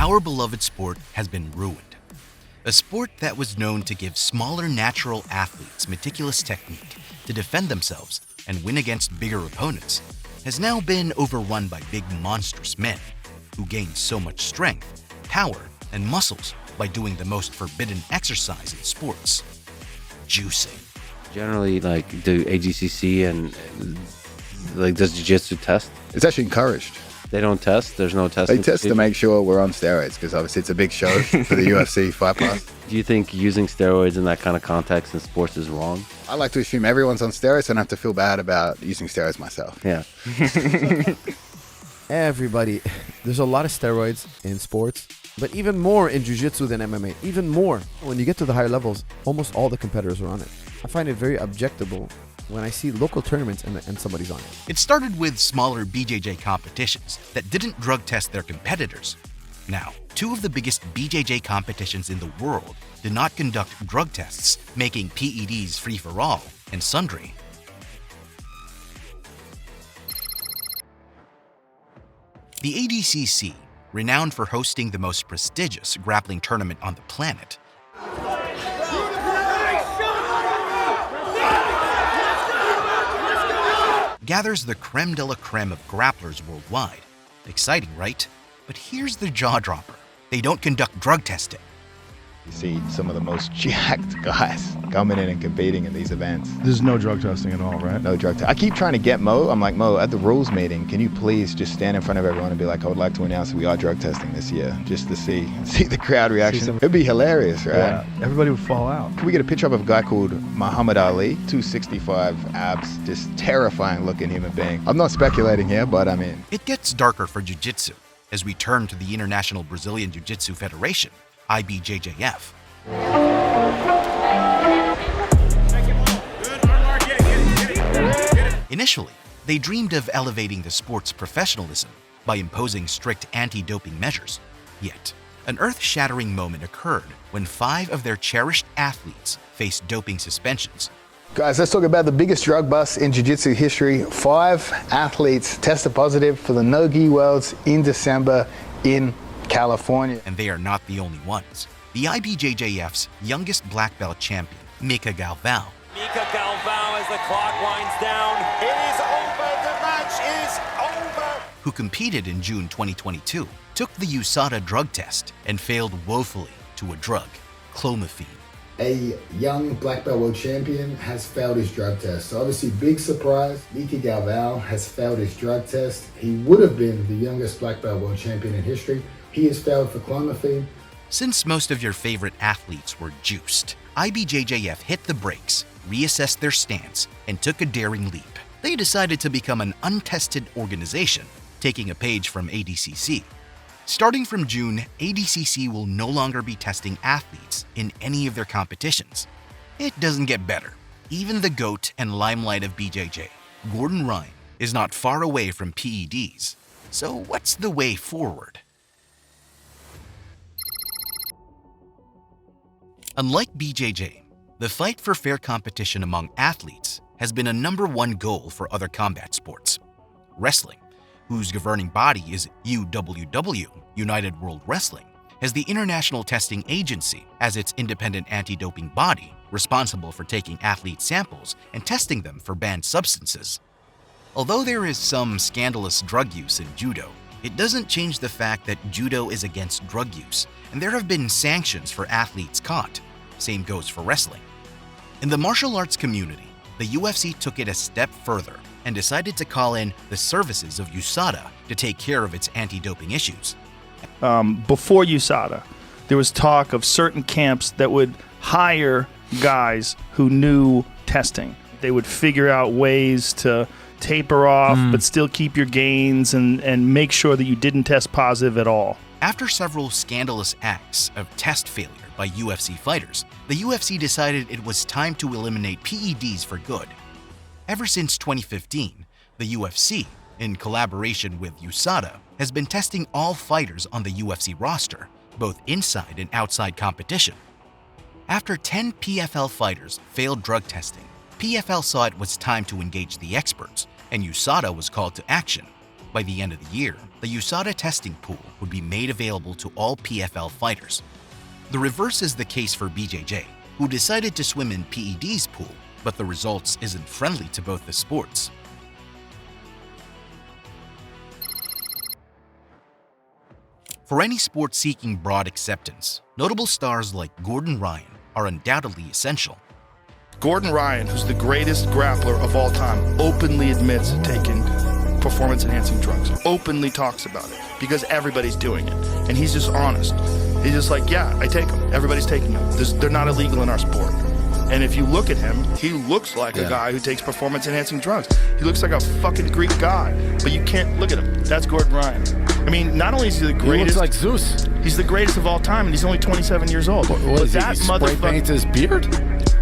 our beloved sport has been ruined. A sport that was known to give smaller natural athletes meticulous technique to defend themselves and win against bigger opponents has now been overrun by big monstrous men who gain so much strength, power, and muscles by doing the most forbidden exercise in sports: juicing. Generally, do ADCC and does jiu-jitsu test? It's actually encouraged. They don't test? There's no testing? They test to make sure we're on steroids, because obviously it's a big show for the UFC Fight Pass. Do you think using steroids in that kind of context in sports is wrong? I like to assume everyone's on steroids, and I have to feel bad about using steroids myself. Yeah. Everybody, there's a lot of steroids in sports, but even more in jiu-jitsu than MMA, even more. When you get to the higher levels, almost all the competitors are on it. I find it very objectable when I see local tournaments and somebody's on it. It started with smaller BJJ competitions that didn't drug test their competitors. Now, two of the biggest BJJ competitions in the world did not conduct drug tests, making PEDs free for all and sundry. The ADCC, renowned for hosting the most prestigious grappling tournament on the planet, gathers the crème de la crème of grapplers worldwide. Exciting, right? But here's the jaw-dropper. They don't conduct drug testing. You see some of the most jacked guys coming in and competing in these events. There's no drug testing at all, right? No drug testing. I keep trying to get Mo. I'm like, Mo, at the rules meeting, can you please just stand in front of everyone and be like, I would like to announce that we are drug testing this year, just to see the crowd reaction. It'd be hilarious, right? Yeah, everybody would fall out. Can we get a picture of a guy called Muhammad Ali, 265 abs, just terrifying looking human being. I'm not speculating here, but I mean. It gets darker for jiu-jitsu as we turn to the International Brazilian Jiu-Jitsu Federation, IBJJF. Initially, they dreamed of elevating the sport's professionalism by imposing strict anti-doping measures. Yet, an earth-shattering moment occurred when 5 of their cherished athletes faced doping suspensions. Guys, let's talk about the biggest drug bust in jiu-jitsu history. 5 athletes tested positive for the No-Gi Worlds in December in California. And they are not the only ones. The IBJJF's youngest black belt champion, Mika Galvão, as the clock winds down. It is over. The match is over. Who competed in June 2022, took the USADA drug test and failed woefully to a drug, clomiphene. A young black belt world champion has failed his drug test. So obviously, big surprise, Mika Galvão has failed his drug test. He would have been the youngest black belt world champion in history. He has failed for clomiphene. Since most of your favorite athletes were juiced, IBJJF hit the brakes, reassessed their stance, and took a daring leap. They decided to become an untested organization, taking a page from ADCC. Starting from June, ADCC will no longer be testing athletes in any of their competitions. It doesn't get better. Even the GOAT and limelight of BJJ, Gordon Ryan, is not far away from PEDs. So what's the way forward? Unlike BJJ, the fight for fair competition among athletes has been a #1 goal for other combat sports. Wrestling, whose governing body is UWW, United World Wrestling, has the International Testing Agency as its independent anti-doping body responsible for taking athlete samples and testing them for banned substances. Although there is some scandalous drug use in judo, it doesn't change the fact that judo is against drug use, and there have been sanctions for athletes caught. Same goes for wrestling. In the martial arts community, the UFC took it a step further and decided to call in the services of USADA to take care of its anti-doping issues. Before USADA, there was talk of certain camps that would hire guys who knew testing. They would figure out ways to taper off but still keep your gains and make sure that you didn't test positive at all. After several scandalous acts of test failure by UFC fighters, the UFC decided it was time to eliminate PEDs for good. Ever since 2015, the UFC, in collaboration with USADA, has been testing all fighters on the UFC roster, both inside and outside competition. After 10 PFL fighters failed drug testing, PFL saw it was time to engage the experts, and USADA was called to action. By the end of the year, the USADA testing pool would be made available to all PFL fighters. The reverse is the case for BJJ, who decided to swim in PED's pool, but the results isn't friendly to both the sports. For any sport seeking broad acceptance, notable stars like Gordon Ryan are undoubtedly essential. Gordon Ryan, who's the greatest grappler of all time, openly admits taking performance-enhancing drugs. Openly talks about it because everybody's doing it. And he's just honest. He's just like, yeah, I take them. Everybody's taking them. They're not illegal in our sport. And if you look at him, he looks like a guy who takes performance-enhancing drugs. He looks like a fucking Greek god. But you can't look at him. That's Gordon Ryan. I mean, not only is he the greatest... He looks like Zeus. He's the greatest of all time, and he's only 27 years old. What is that he spray paint his beard?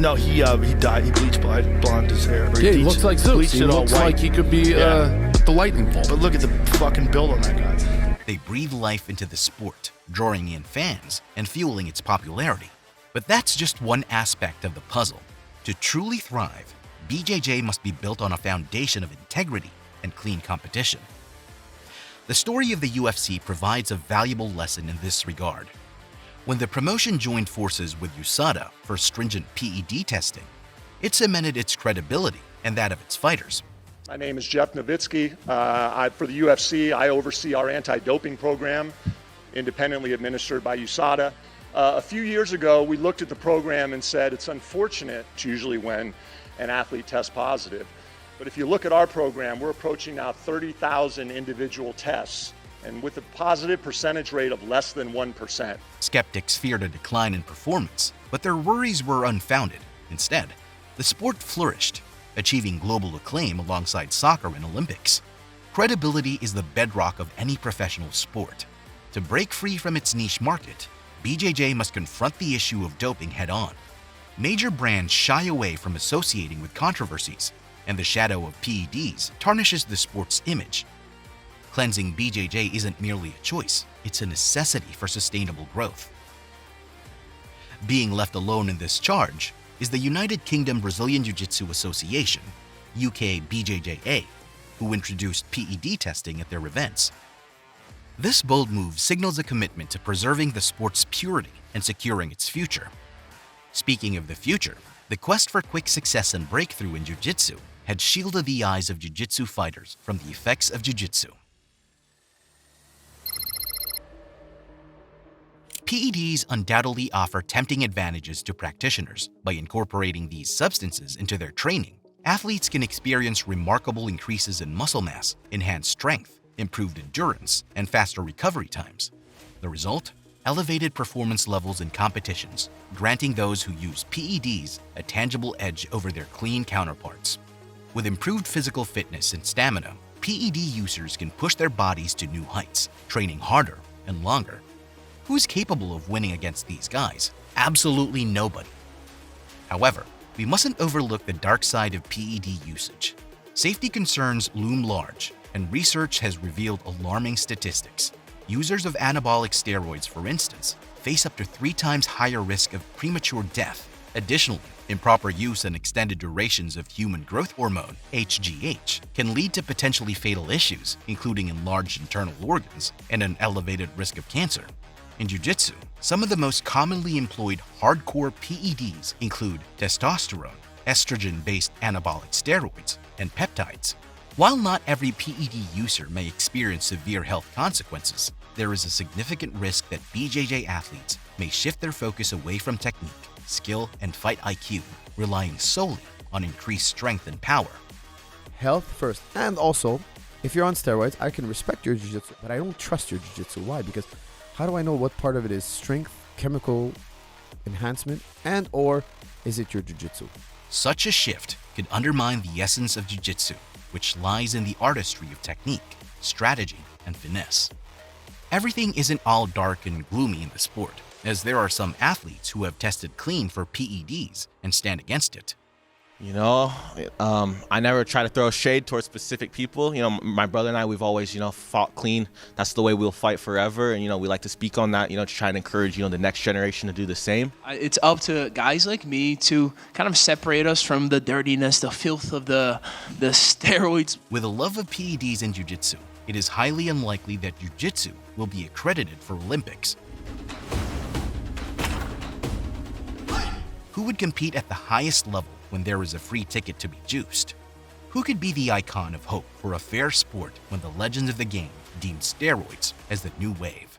No, he died. He bleached blonde his hair. Yeah, he looks like Zeus. He looks like he could be the lightning bolt. But look at the fucking build on that guy. They breathe life into the sport, drawing in fans and fueling its popularity. But that's just one aspect of the puzzle. To truly thrive, BJJ must be built on a foundation of integrity and clean competition. The story of the UFC provides a valuable lesson in this regard. When the promotion joined forces with USADA for stringent PED testing, it cemented its credibility and that of its fighters. My name is Jeff Nowitzki. For the UFC, I oversee our anti-doping program, independently administered by USADA. A few years ago, we looked at the program and said it's unfortunate, usually when an athlete tests positive. But if you look at our program, we're approaching now 30,000 individual tests, and with a positive percentage rate of less than 1%. Skeptics feared a decline in performance, but their worries were unfounded. Instead, the sport flourished, achieving global acclaim alongside soccer and Olympics. Credibility is the bedrock of any professional sport. To break free from its niche market, BJJ must confront the issue of doping head-on. Major brands shy away from associating with controversies, and the shadow of PEDs tarnishes the sport's image. Cleansing BJJ isn't merely a choice, it's a necessity for sustainable growth. Being left alone in this charge is the United Kingdom Brazilian Jiu-Jitsu Association, UK BJJA, who introduced PED testing at their events. This bold move signals a commitment to preserving the sport's purity and securing its future. Speaking of the future, the quest for quick success and breakthrough in jiu-jitsu had shielded the eyes of jiu-jitsu fighters from the effects of jiu-jitsu. PEDs undoubtedly offer tempting advantages to practitioners. By incorporating these substances into their training, athletes can experience remarkable increases in muscle mass, enhanced strength, improved endurance, and faster recovery times. The result? Elevated performance levels in competitions, granting those who use PEDs a tangible edge over their clean counterparts. With improved physical fitness and stamina, PED users can push their bodies to new heights, training harder and longer. Who's capable of winning against these guys? Absolutely nobody. However, we mustn't overlook the dark side of PED usage. Safety concerns loom large, and research has revealed alarming statistics. Users of anabolic steroids, for instance, face up to 3 times higher risk of premature death. Additionally, improper use and extended durations of human growth hormone, HGH, can lead to potentially fatal issues, including enlarged internal organs and an elevated risk of cancer. In jiu-jitsu, some of the most commonly employed hardcore PEDs include testosterone, estrogen-based anabolic steroids, and peptides. While not every PED user may experience severe health consequences, there is a significant risk that BJJ athletes may shift their focus away from technique, skill, and fight IQ, relying solely on increased strength and power. Health first. And also, if you're on steroids, I can respect your jiu-jitsu, but I don't trust your jiu-jitsu. Why? Because how do I know what part of it is strength, chemical enhancement, and or is it your jiu-jitsu? Such a shift could undermine the essence of jiu-jitsu, which lies in the artistry of technique, strategy, and finesse. Everything isn't all dark and gloomy in the sport, as there are some athletes who have tested clean for PEDs and stand against it. You know, I never try to throw shade towards specific people. You know, my brother and I, we've always, fought clean. That's the way we'll fight forever. And, we like to speak on that, to try and encourage, the next generation to do the same. It's up to guys like me to kind of separate us from the dirtiness, the filth of the steroids. With a love of PEDs in jiu-jitsu, it is highly unlikely that jiu-jitsu will be accredited for Olympics. Who would compete at the highest level when there is a free ticket to be juiced? Who could be the icon of hope for a fair sport when the legends of the game deemed steroids as the new wave?